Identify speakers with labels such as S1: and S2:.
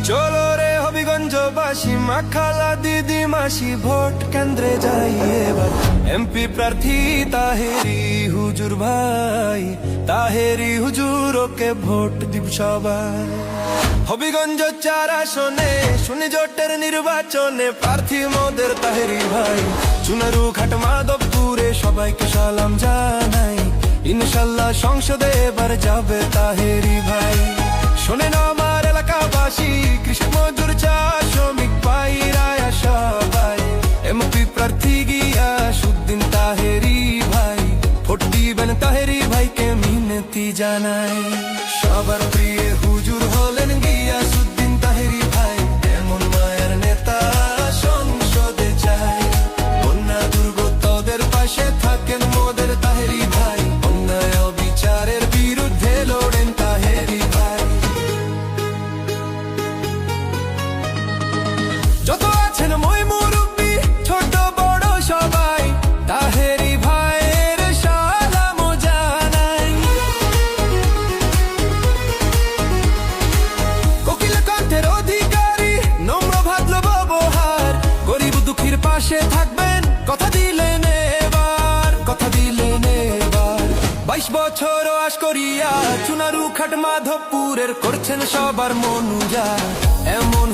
S1: চলো রে হবিগঞ্জবাসী, মা খালা দিদি মাসি, ভোট কেন্দ্রে যাই এবার। এমপি প্রার্থী তাহেরি হুজুর ভাই, তাহেরি হুজুর, ওকে ভোট দিব সবাই। হবিগঞ্জ 4 আসনে শুনি জোটের নির্বাচনে প্রার্থী মোদের তাহেরি ভাই। চুনারু ঘাট মাধবপুরে সবাইকে সালাম জানাই, ইনশাল্লাহ সংসদে এবার যাবে তাহেরি ভাই। শোনেন আমার এলাকাবাসী, কৃষক মজুর চা শ্রমিক পাইরা সবাই, এমপি প্রার্থী গিয়াসউদ্দিন তাহেরি ভাই, ভোট দিবেন তাহেরি ভাইকে মিনতি জানাই। সবার প্রিয় হুজুর হলেন গিয়াসউদ্দিন তাহেরি ভাই, এমন মায়ের নেতা সংসদে চাই। বন্যা দুর্গতদের পাশে থাকেন মোদের তাহেরি ভাই, অন্যায় বিচারের বিরুদ্ধে লড়েন তাহেরি ভাই। যত আছেন মই মুরব্বি ছোট বড় সবাই, তাহেরি ভাইয়ের সালাম জানাই। কোকিল কণ্ঠের অধিকারী, নম্র ভদ্র ব্যবহার, গরিব দুঃখীর পাশে থাকবেন কথা দিলেন এবার, কথা দিলেন এবার। 22 বছর আশ করিয়া চুনারু ঘাট মাধবপুরের করছেন সবার মন উজাড়, এমন